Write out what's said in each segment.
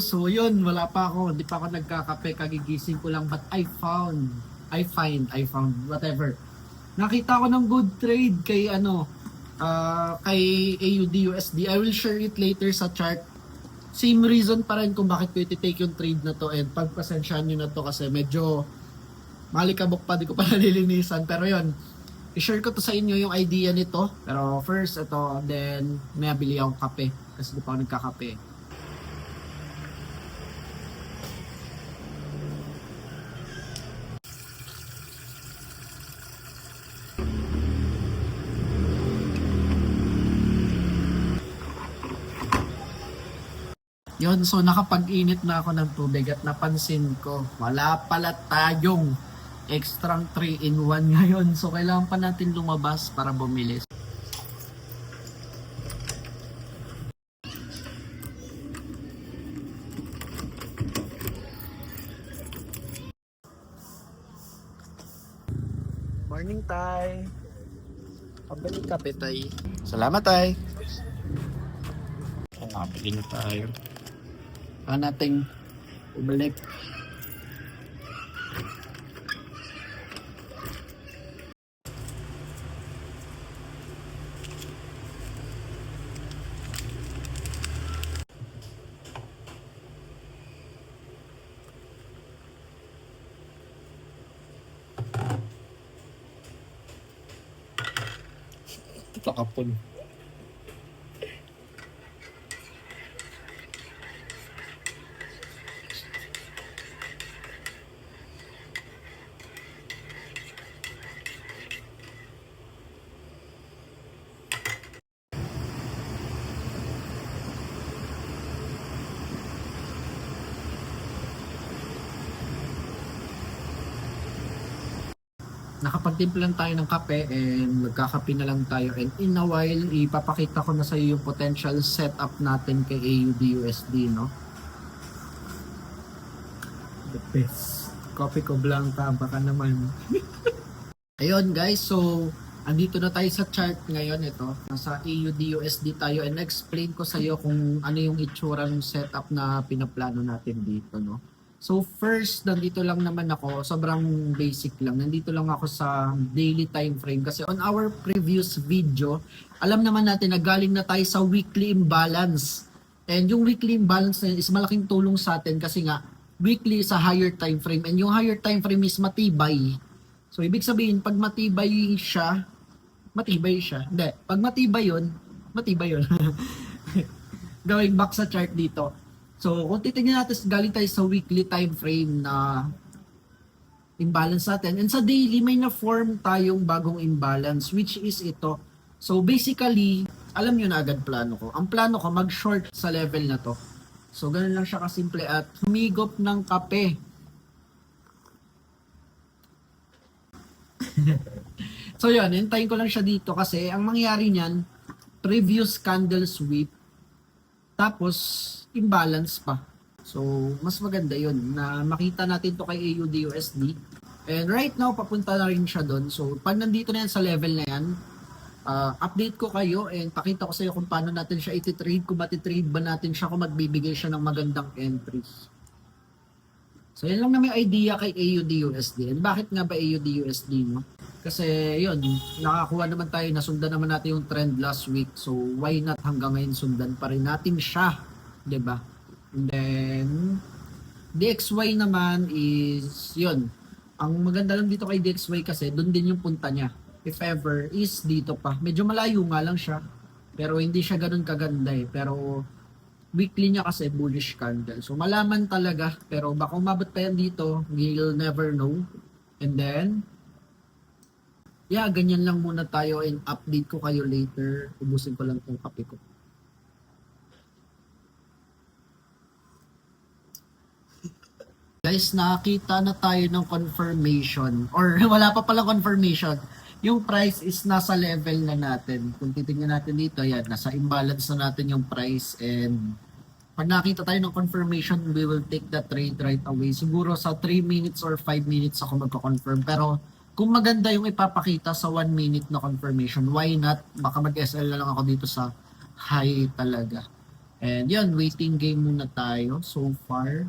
So yun, wala pa ako, hindi pa ako nagkakape, kagigising ko lang, but I found, whatever. Nakita ko ng good trade kay kay AUD/USD. I will share it later sa chart. Same reason pa rin kung bakit ko iti-take yung trade na to, and pagpasensyahan nyo na to kasi medyo malikabok pa, di ko pa nalilinisan. Pero yun, i-share ko to sa inyo yung idea nito. Pero first, ito, then may bili akong kape kasi di pa ako nagkakape. Yun, so nakapag-init na ako ng tubig at napansin ko, wala pala tayong extra 3-in-1 ngayon. So kailangan pa natin lumabas para bumili. Morning, Tay. Pabalik kape, Tay. Salamat, Tay. Nakabili na tayo. Nating ubalik. Ito kapon. Nakapagtimpla lang tayo ng kape and magkakape na lang tayo, and in a while ipapakita ko na sa iyo yung potential setup natin kay AUD/USD, no? The best. Coffee ko blanca, baka naman. Ayun guys, so andito na tayo sa chart ngayon. Ito, nasa AUD/USD tayo, and explain ko sa iyo kung ano yung itsura ng setup na pinaplano natin dito, no? So first, nandito lang naman ako, sobrang basic lang. Nandito lang ako sa daily time frame kasi on our previous video, alam naman natin na galing na tayo sa weekly imbalance. And yung weekly imbalance na yun is malaking tulong sa atin kasi nga weekly is a higher time frame, and yung higher time frame is matibay. So ibig sabihin, pag matibay siya. Hindi, pag matibay yun. Going back sa chart dito. So, kung titignan natin, galing tayo sa weekly time frame na imbalance natin. And sa daily, may na-form tayong bagong imbalance, which is ito. So, basically, alam nyo na agad plano ko. Ang plano ko, mag-short sa level na to. So, ganun lang siya kasimple at humigop ng kape. So, yun, hintayin ko lang siya dito kasi ang mangyari niyan, previous candle sweep, tapos imbalance pa. So, mas maganda yun na makita natin to kay AUD/USD. And right now, papunta na rin siya doon. So, pag nandito na yan sa level na yan, update ko kayo and pakita ko sa iyo kung paano natin siya iti-trade, kung matitrade ba natin siya, kung magbibigay siya ng magandang entries. So, yan lang na may idea kay AUD/USD. And bakit nga ba AUD/USD, no? Kasi, yun, nakakuha naman tayo, nasundan naman natin yung trend last week. So, why not hanggang ngayon sundan pa rin natin siya? 'Di ba? And then DXY naman is yun. Ang maganda lang dito kay DXY kasi doon din yung punta niya. If ever is dito pa. Medyo malayo nga lang siya. Pero hindi siya ganoon kaganda eh. Pero weekly niya kasi bullish candle. So malaman talaga, pero baka umabot pa yan dito, we'll never know. And then ganyan lang muna tayo, and update ko kayo later. Ubusin ko lang tong kape ko. Guys, nakita na tayo ng confirmation, or wala pa palang confirmation. Yung price is nasa level na natin. Kung titingnan natin dito, yan, nasa imbalance na natin yung price, and pag nakita tayo ng confirmation, we will take the trade right away. Siguro sa 3 minutes or 5 minutes ako magko-confirm. Pero kung maganda yung ipapakita sa 1 minute na confirmation, why not? Baka mag-SL na lang ako dito sa high talaga. And yun, waiting game muna tayo so far.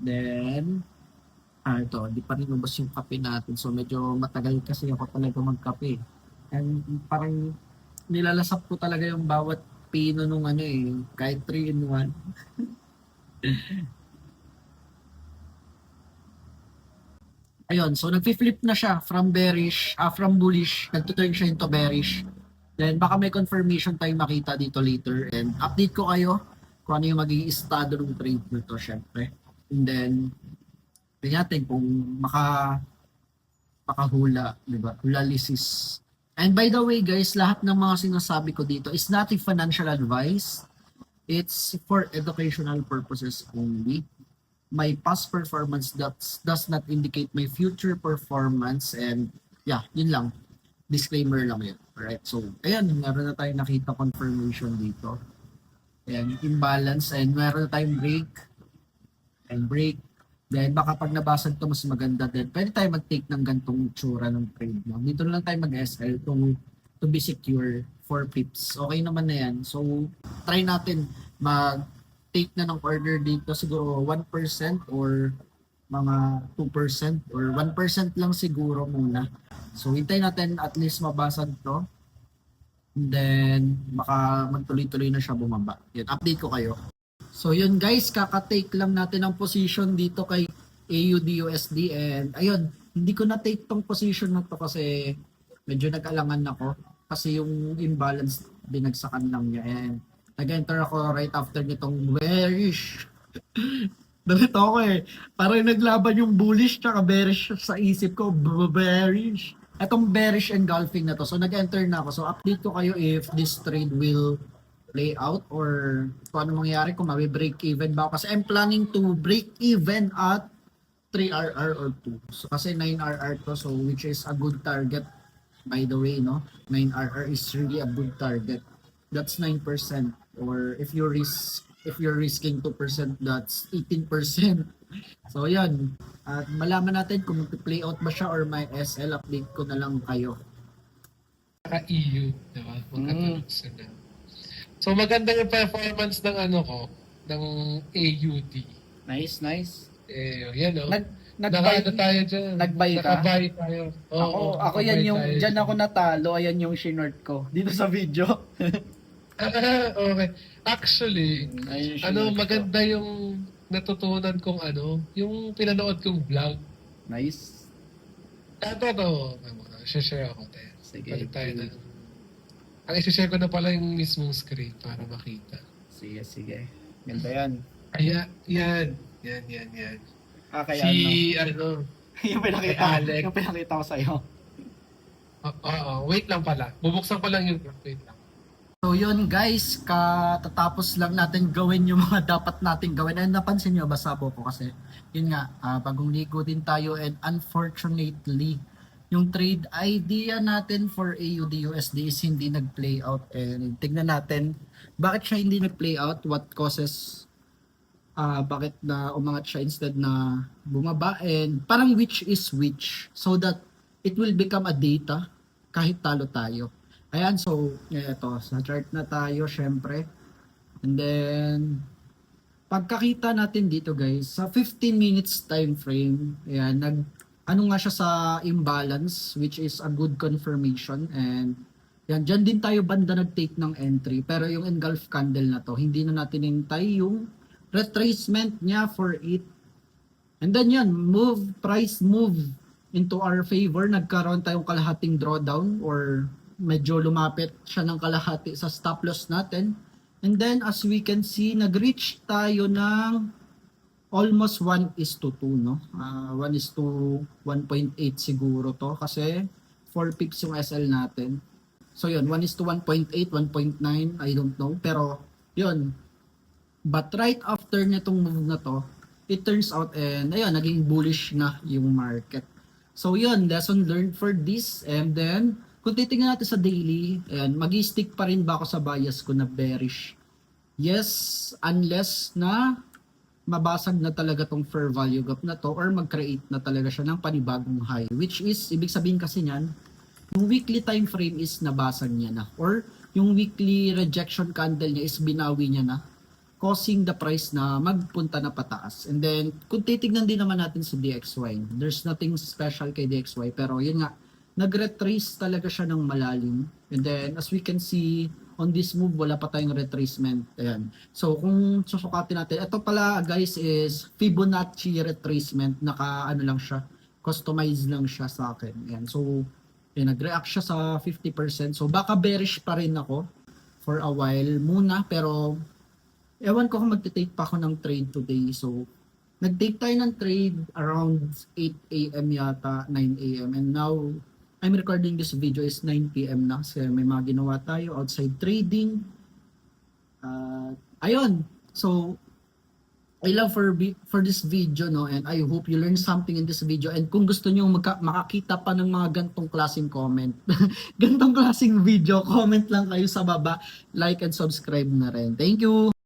Then, ito, di pa rin ubos yung kape natin. So, medyo matagal kasi ako talaga magkape. And parang nilalasap ko talaga yung bawat pino nung ano eh, kahit 3 in 1. Ayun, so nagfi-flip na siya from bearish, from bullish, nagtuturn siya into bearish. Then baka may confirmation tayo makita dito later and update ko kayo kung ano yung magiging estado ng trade nito syempre. And then, tingnan natin kung makahula, di ba? Hulalysis. And by the way guys, lahat ng mga sinasabi ko dito is not a financial advice. It's for educational purposes only. My past performance does not indicate my future performance and yeah, yun lang. Disclaimer lang yun. Alright, so ayan, meron na tayong nakita confirmation dito. Ayan, imbalance and meron na tayong break and break. Then baka pag nabasag to mas maganda din. Pwede tayo mag-take ng gantong tsura ng trade. No? Dito lang tayo mag-SL to be secure for pips. Okay naman na yan. So try natin mag-take na ng order dito siguro 1% or mga 2% or 1% lang siguro muna. So hintayin natin at least mabasag to. And then baka magtuloy-tuloy na siya bumaba. Yan, update ko kayo. So yun guys, kaka-take lang natin ang position dito kay AUD/USD and ayun, hindi ko na take tong position na to kasi medyo nag-alangan ako kasi yung imbalance binagsakan lang niya and nag-enter ako right after nitong bearish. Dalito ako eh. Parang naglaban yung bullish tsaka bearish sa isip ko. Bearish. Etong bearish engulfing na to. So nag-enter na ako. So update ko kayo if this trade will play out or kung ano mangyayari, kung mawi-break even ba ako. Kasi I'm planning to break even at 3RR or 2. So kasi 9RR to, so which is a good target by the way, no? 9RR is really a good target. That's 9%. Or if you're risking 2%, that's 18%. So yan. At malaman natin kung mag-play out ba siya or may SL, update ko na lang kayo. EU, di ba? Magkatulog. So maganda yung performance ng ano ko, ng AUD. Nice, nice. Yan o. Nag-buy tayo dyan. Nag-buy ka? Naka-buy tayo. Ako yan yung, dyan ako natalo, ayan yung shinort ko. Dito sa video. Okay. Actually, maganda ko. yung natutunan kong yung pinanood kong vlog. Nice. Share ako tayo. Sige. Balik tayo na. Ang isi-share ko na pala yung mismong screen para makita. Sige. Ganda yan. Yan. Kaya yung Alec. pinakita ko sa'yo. Wait lang pala. Bubuksan ko lang yung wait lang. So yun guys, katatapos lang natin gawin yung mga dapat natin gawin. And napansin nyo, basabo ko kasi yun nga, bagong ligo din tayo and unfortunately, yung trade idea natin for AUD/USD is hindi nag-play out and tignan natin bakit siya hindi nag-play out, what causes bakit na umangat siya instead na bumaba and parang which is which so that it will become a data kahit talo tayo. Ayan, so ito, sa chart na tayo syempre. And then pagkakita natin dito guys, sa 15 minutes time frame, ayan, ano nga siya sa imbalance which is a good confirmation and yan, dyan din tayo banda nag-take ng entry pero yung engulf candle na to, hindi na natin hintay yung retracement niya for it and then yan, price move into our favor, nagkaroon tayong kalahating drawdown or medyo lumapit siya ng kalahati sa stop loss natin and then as we can see, nag-reach tayo ng almost 1:2, no? 1:1.8 siguro to kasi 4 pips yung SL natin. So yun, 1:1.8, 1.9, I don't know. Pero yun. But right after nitong move na to, it turns out and ayun, naging bullish na yung market. So yun, lesson learned for this. And then, kung titingnan natin sa daily, ayan, mag-stick pa rin ba ako sa bias ko na bearish? Yes, unless na mabasag na talaga tong fair value gap na to or mag-create na talaga siya ng panibagong high, which is ibig sabihin kasi niyan yung weekly time frame is nabasag niya na or yung weekly rejection candle niya is binawi niya na causing the price na magpunta na pataas. And then, kung titignan din naman natin si DXY, there's nothing special kay DXY, pero yun nga, nag-retrace talaga siya ng malalim. And then, as we can see, on this move, wala pa tayong retracement. Ayan. So, kung susukatin natin, ito pala guys is Fibonacci retracement. Ano lang siya, customized lang siya sa akin. Ayan. So, nag-react siya sa 50%. So, baka bearish pa rin ako for a while muna. Pero, ewan ko kung magte-take pa ako ng trade today. So, nag-take tayo ng trade around 8 a.m. yata, 9 a.m. And now, I'm recording this video is 9 p.m. na kasi may mga ginawa tayo outside trading. Ayun. So, I love for this video, no, and I hope you learn something in this video. And kung gusto niyo makakita pa ng mga gantong klaseng comment, gantong klaseng video, comment lang kayo sa baba, like and subscribe na rin. Thank you!